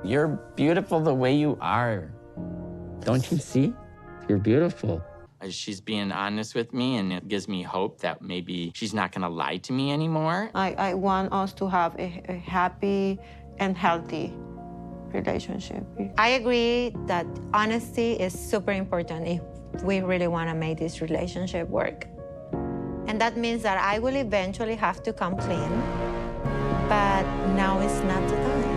You're beautiful the way you are. Don't you see? You're beautiful. She's being honest with me, and it gives me hope that maybe she's not going to lie to me anymore. I want us to have a happy and healthy relationship. I agree that honesty is super important if we really want to make this relationship work. And that means that I will eventually have to come clean, but now is not the time.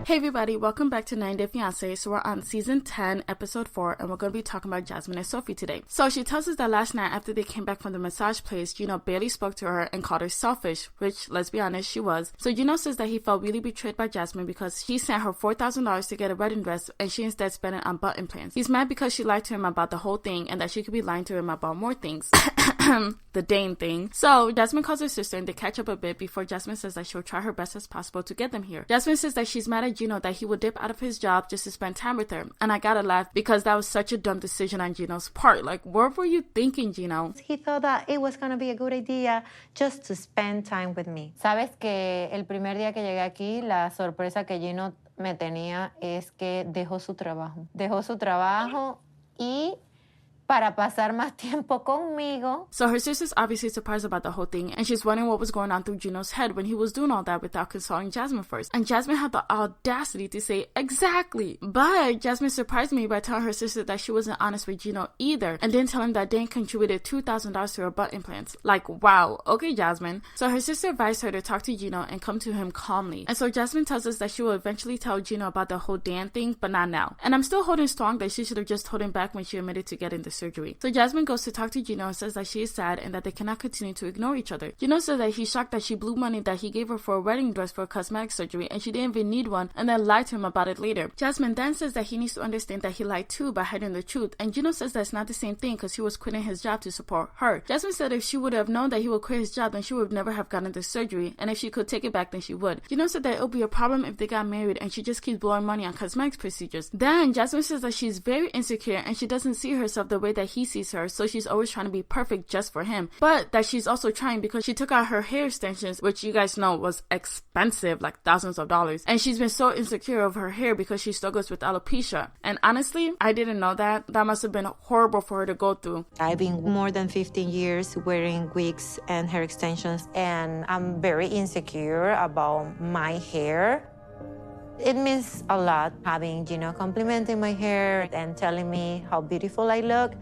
Hey everybody, welcome back to 90 Day Fiance. So we're on season 10, episode 4, and we're going to be talking about Jasmine and Sophie today. So she tells us that last night after they came back from the massage place, Gino barely spoke to her and called her selfish, which, let's be honest, she was. So Gino says that he felt really betrayed by Jasmine because he sent her $4,000 to get a wedding dress and she instead spent it on butt implants. He's mad because she lied to him about the whole thing and that she could be lying to him about more things. The Dane thing. So Jasmine calls her sister and they catch up a bit before Jasmine says that she'll try her best as possible to get them here. Jasmine says that she's mad at Gino that he would dip out of his job just to spend time with her. And I gotta laugh because that was such a dumb decision on Gino's part. Like, what were you thinking, Gino? He thought that it was gonna be a good idea just to spend time with me. Sabes que el primer día que llegué aquí, la sorpresa que Gino me tenía es que dejó su trabajo. Dejó su trabajo y para pasar más tiempo conmigo. So her sister's obviously surprised about the whole thing, and she's wondering what was going on through Gino's head when he was doing all that without consulting Jasmine first. And Jasmine had the audacity to say, exactly. But Jasmine surprised me by telling her sister that she wasn't honest with Gino either, and then telling him that Dane contributed $2,000 to her butt implants. Like, wow, okay, Jasmine. So her sister advised her to talk to Gino and come to him calmly. And so Jasmine tells us that she will eventually tell Gino about the whole Dan thing, but not now. And I'm still holding strong that she should have just told him back when she admitted to getting the surgery. So Jasmine goes to talk to Gino and says that she is sad and that they cannot continue to ignore each other. Gino says that he's shocked that she blew money that he gave her for a wedding dress for a cosmetic surgery and she didn't even need one, and then lied to him about it later. Jasmine then says that he needs to understand that he lied too by hiding the truth, and Gino says that's not the same thing because he was quitting his job to support her. Jasmine said if she would have known that he would quit his job, then she would never have gotten the surgery, and if she could take it back, then she would. Gino said that it would be a problem if they got married and she just keeps blowing money on cosmetics procedures. Then Jasmine says that she's very insecure and she doesn't see herself the way that he sees her, so she's always trying to be perfect just for him, but that she's also trying because she took out her hair extensions, which you guys know was expensive, like thousands of dollars, and she's been so insecure of her hair because she struggles with alopecia. And honestly, I didn't know that. That must have been horrible for her to go through. I've been more than 15 years wearing wigs and hair extensions, and I'm very insecure about my hair. It means a lot having Gino complimenting my hair and telling me how beautiful I look.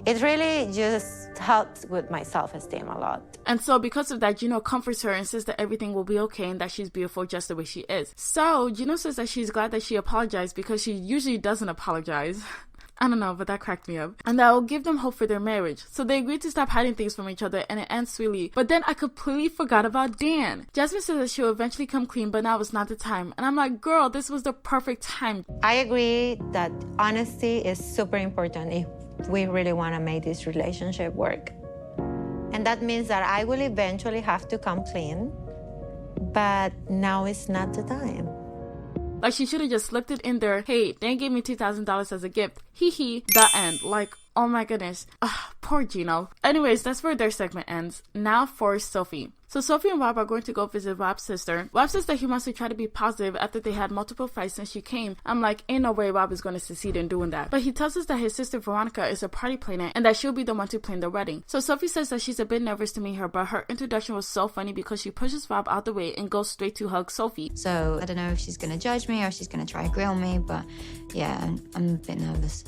It really just helps with my self-esteem a lot. And so because of that, Gino comforts her and says that everything will be okay and that she's beautiful just the way she is. So Gino says that she's glad that she apologized because she usually doesn't apologize. I don't know, but that cracked me up. And that will give them hope for their marriage. So they agreed to stop hiding things from each other and it ends sweetly. But then I completely forgot about Dan. Jasmine says that she'll eventually come clean, but now is not the time. And I'm like, girl, this was the perfect time. I agree that honesty is super important if we really want to make this relationship work. And that means that I will eventually have to come clean, but now is not the time. Like, she should have just slipped it in there. Hey, Dan gave me $2,000 as a gift. Hee hee. The end. Like, oh my goodness. Ugh, poor Gino. Anyways, that's where their segment ends. Now for Sophie. So Sophie and Rob are going to go visit Rob's sister. Rob says that he wants to try to be positive after they had multiple fights since she came. I'm like, ain't no way Rob is going to succeed in doing that. But he tells us that his sister Veronica is a party planner and that she'll be the one to plan the wedding. So Sophie says that she's a bit nervous to meet her, but her introduction was so funny because she pushes Rob out the way and goes straight to hug Sophie. So I don't know if she's going to judge me or if she's going to try to grill me, but yeah, I'm a bit nervous.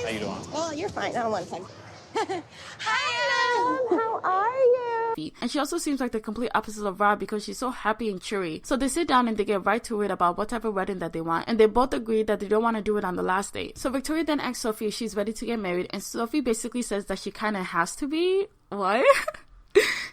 How you doing? Oh, you're fine. Hold on one second. Hi, Em. How are you? And she also seems like the complete opposite of Rob because she's so happy and cheery. So they sit down and they get right to it about what type of wedding that they want, and they both agree that they don't want to do it on the last day. So Victoria then asks Sophie if she's ready to get married, and Sophie basically says that she kind of has to be. What?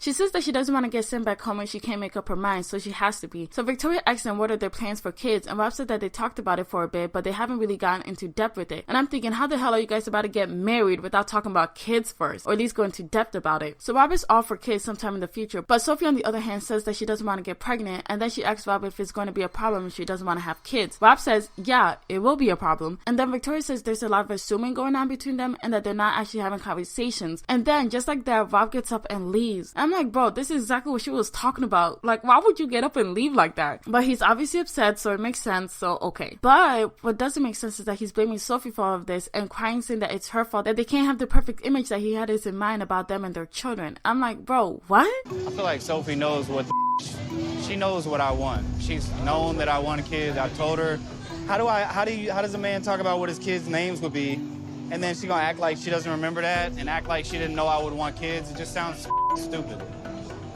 She says that she doesn't want to get sent back home and she can't make up her mind, so she has to be. So Victoria asks them what are their plans for kids, and Rob said that they talked about it for a bit, but they haven't really gotten into depth with it. And I'm thinking, how the hell are you guys about to get married without talking about kids first, or at least go into depth about it? So Rob is all for kids sometime in the future, but Sophie on the other hand says that she doesn't want to get pregnant, and then she asks Rob if it's going to be a problem if she doesn't want to have kids. Rob says, yeah, it will be a problem. And then Victoria says there's a lot of assuming going on between them and that they're not actually having conversations. And then just like that, Rob gets up and leaves. I'm like, bro, this is exactly what she was talking about. Like, why would you get up and leave like that? But he's obviously upset, so it makes sense, so okay. But what doesn't make sense is that he's blaming Sophie for all of this and crying, saying that it's her fault, that they can't have the perfect image that he had in mind about them and their children. I'm like, bro, what? I feel like Sophie knows what she knows what I want. She's known that I want a kid. I told her, how does a man talk about what his kids' names would be, and then she gonna act like she doesn't remember that and act like she didn't know I would want kids? It just sounds stupid.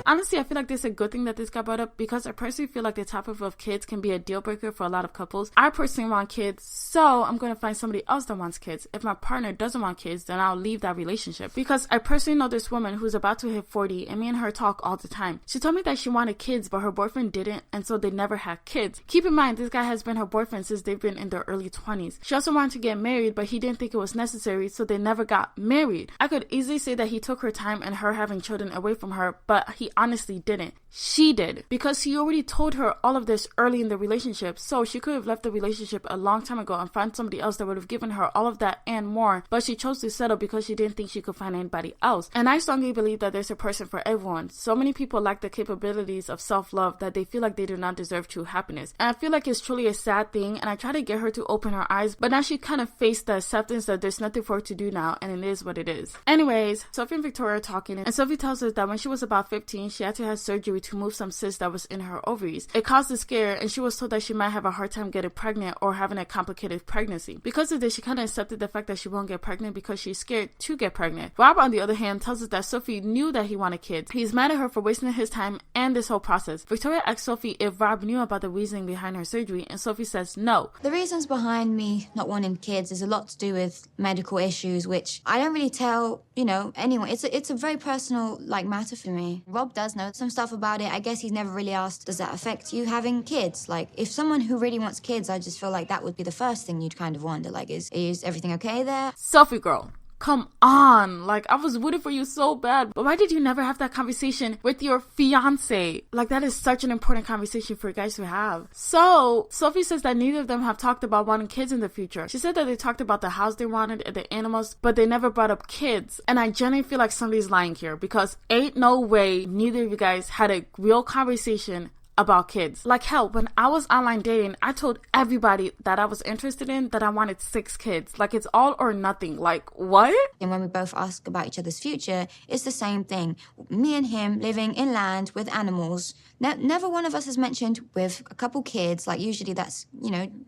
Honestly, I feel like this is a good thing that this got brought up, because I personally feel like the topic of kids can be a deal breaker for a lot of couples. I personally want kids, so I'm going to find somebody else that wants kids. If my partner doesn't want kids, then I'll leave that relationship. Because I personally know this woman who's about to hit 40, and me and her talk all the time. She told me that she wanted kids, but her boyfriend didn't, and so they never had kids. Keep in mind, this guy has been her boyfriend since they've been in their early 20s. She also wanted to get married, but he didn't think it was necessary, so they never got married. I could easily say that he took her time and her having children away from her, but he honestly didn't. She did, because he already told her all of this early in the relationship, so she could have left the relationship a long time ago and found somebody else that would have given her all of that and more, but she chose to settle because she didn't think she could find anybody else. And I strongly believe that there's a person for everyone. So many people lack the capabilities of self-love that they feel like they do not deserve true happiness. And I feel like it's truly a sad thing, and I try to get her to open her eyes, but now she kind of faced the acceptance that there's nothing for her to do now, and it is what it is. Anyways, Sophie and Victoria are talking, and Sophie tells us that when she was about 15, she had to have surgery to move some cyst that was in her ovaries. It caused a scare, and she was told that she might have a hard time getting pregnant or having a complicated pregnancy. Because of this, she kind of accepted the fact that she won't get pregnant because she's scared to get pregnant. Rob, on the other hand, tells us that Sophie knew that he wanted kids. He's mad at her for wasting his time and this whole process. Victoria asks Sophie if Rob knew about the reasoning behind her surgery, and Sophie says no. The reasons behind me not wanting kids is a lot to do with medical issues, which I don't really tell, anyone. It's a very personal, matter for me. Rob does know some stuff about it. I guess he's never really asked, does that affect you having kids? If someone who really wants kids, I just feel like that would be the first thing you'd kind of wonder, is everything okay there? Sophie girl, come on. I was rooting for you so bad, but why did you never have that conversation with your fiance? That is such an important conversation for you guys to have. So Sophie says that neither of them have talked about wanting kids in the future. She said that they talked about the house they wanted and the animals, but they never brought up kids. And I genuinely feel like somebody's lying here, because ain't no way neither of you guys had a real conversation about kids. Hell, when I was online dating, I told everybody that I was interested in that I wanted 6 kids. It's all or nothing. What? And when we both ask about each other's future, it's the same thing. Me and him living inland with animals. Never one of us has mentioned with a couple kids. Usually that's,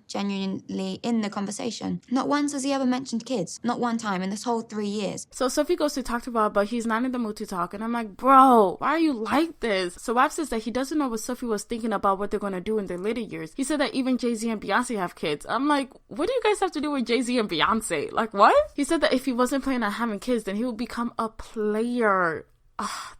genuinely in the conversation. Not once has he ever mentioned kids. Not one time in this whole 3 years. So Sophie goes to talk to Rob, but he's not in the mood to talk. And I'm like, bro, why are you like this? So Rob says that he doesn't know what Sophie was thinking about what they're going to do in their later years. He said that even Jay-Z and Beyonce have kids. I'm like, what do you guys have to do with Jay-Z and Beyonce? What? He said that if he wasn't planning on having kids, then he would become a player.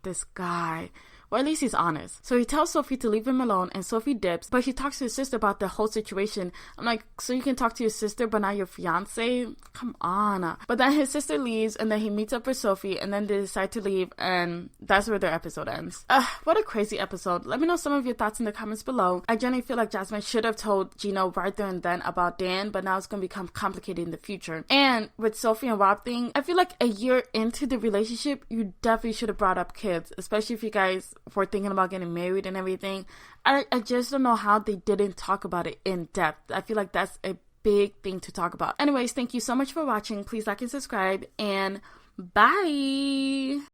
This guy. Or at least he's honest. So he tells Sophie to leave him alone, and Sophie dips, but he talks to his sister about the whole situation. I'm like, so you can talk to your sister but not your fiance? Come on. But then his sister leaves, and then he meets up with Sophie, and then they decide to leave, and that's where their episode ends. What a crazy episode. Let me know some of your thoughts in the comments below. I genuinely feel like Jasmine should have told Gino right there and then about Dan, but now it's going to become complicated in the future. And with Sophie and Rob thing, I feel like a year into the relationship, you definitely should have brought up kids, especially if you guys were thinking about getting married and everything. I just don't know how they didn't talk about it in depth. I feel like that's a big thing to talk about. Anyways, thank you so much for watching. Please like and subscribe, and bye.